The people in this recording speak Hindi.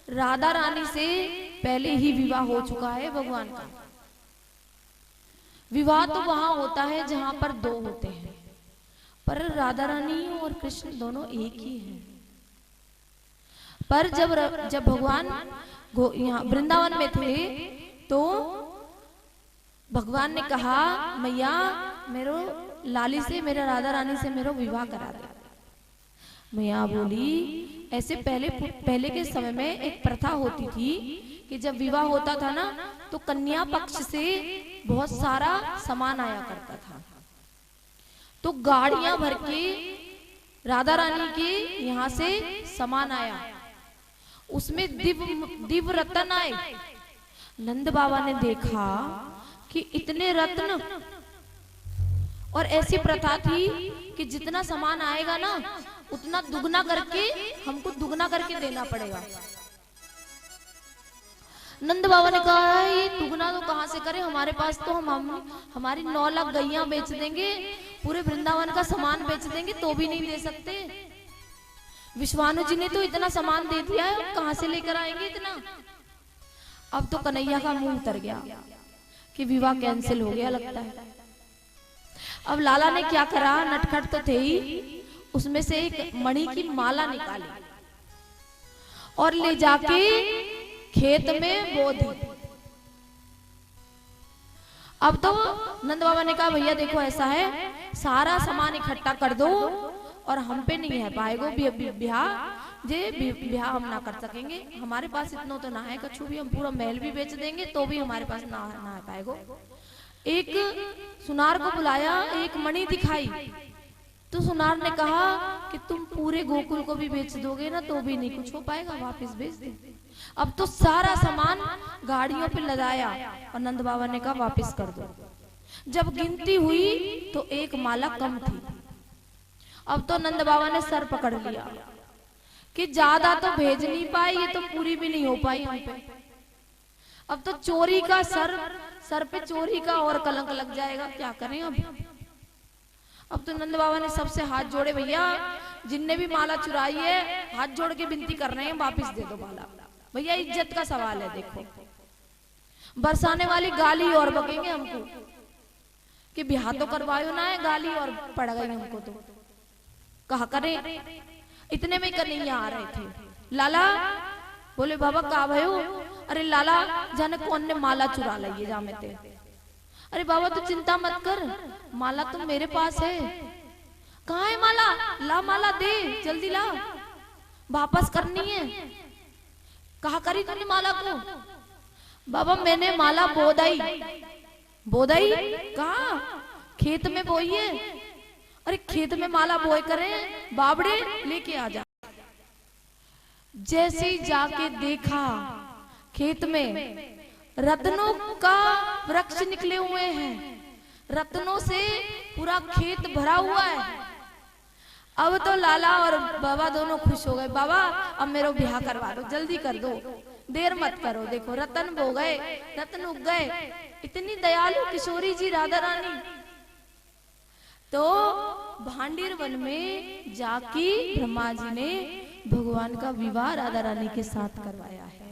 राधा रानी से पहले ही विवाह हो चुका है भगवान का। विवाह तो वहां होता है जहां पर दो होते हैं, पर राधा रानी और कृष्ण दोनों एक ही हैं। पर जब भगवान यहाँ वृंदावन में थे तो भगवान ने कहा मैया मेरो लाली से, मेरा राधा रानी से मेरो विवाह करा दे। मैया बोली ऐसे पहले के समय में एक प्रथा होती थी कि जब विवाह होता था ना तो कन्या पक्ष से बहुत सारा सामान आया करता था। तो गाड़ियां भर के राधा रानी के यहाँ से सामान आया, उसमें दिव्य रत्न आए। नंद बाबा ने देखा कि इतने रत्न, और ऐसी प्रथा थी कि जितना सामान आएगा ना उतना दुगना करके हमको दुगना करके देना पड़ेगा। नंद बाबा ने कहा ये दुगना तो कहां से करें, हमारे पास तो हमारी 9 लाख गैया बेच देंगे, पूरे वृंदावन का सामान बेच देंगे तो भी नहीं दे सकते। विश्वानु जी ने तो इतना सामान दे दिया है, कहां से लेकर आएंगे इतना। अब तो कन्हैया का मुंह उतर गया कि विवाह कैंसिल हो गया लगता है। अब लाला ने क्या करा, नटखट तो थे ही, उसमें से एक मणि की माला निकाली और ले जाके खेत में बो दी। अब तो नंद बाबा ने कहा भैया देखो ऐसा है, सारा सामान इकट्ठा कर दो और हम पे नहीं है पाएगो ब्याह हम ना कर सकेंगे, हमारे पास इतना तो ना है कछु भी, हम पूरा महल भी बेच देंगे तो भी हमारे पास ना है पाएगो। एक सुनार को बुलाया, एक मणि दिखाई, तो सुनार ने कहा कि तुम पूरे गोकुल को भी बेच दोगे ना तो भी नहीं कुछ हो पाएगा, वापस बेच दे। अब तो सारा सामान गाड़ियों पे लदाया और नंद बाबा ने कहा वापस कर दो। जब गिनती हुई तो एक माला कम थी। अब तो नंद बाबा ने सर पकड़ लिया कि ज्यादा तो भेज नहीं पाई, ये तो पूरी भी नहीं हो पाई हम पे। अब तो चोरी का सर पे चोरी का और कलंक लग जाएगा, क्या करें अब तो नंद बाबा ने सबसे हाथ जोड़े, भैया जिनने भी माला चुराई है हाथ जोड़ के विनती कर रहे हैं वापस दे दो माला, भैया इज्जत का सवाल है। देखो बरसाने वाली गाली और बकेंगे हमको कि ब्याह तो करवायो ना है, गाली और पड़ गई हमको, तो कहा करें। इतने में कन्हैया आ रहे थे। लाला बोले बाबा का भयो, अरे लाला जाने कौन ने माला चुरा ली है जामे ते। अरे बाबा तू चिंता मत कर, माला तो मेरे पास है। कहाँ है माला, ला माला दे जल्दी ला, वापस करनी है। कहा करी तूने माला को? बाबा मैंने माला बोदाई। बोदाई कहा? खेत में बोई है। अरे खेत में माला बोए करे, बाबड़े लेके आ जा। जैसे ही जाके देखा खेत में रत्नों का वृक्ष निकले हुए हैं, रत्नों से पूरा खेत भरा हुआ है। अब तो लाला और बाबा दोनों खुश हो गए, बाबा अब मेरा ब्याह करवा दो, जल्दी कर दो, देर मत करो। देखो रतन बो गए, रत्न उग गए। इतनी दयालु किशोरी जी राधा रानी। तो भांडीर वन में जाके ब्रह्मा जी ने भगवान का विवाह राधा रानी के साथ करवाया है।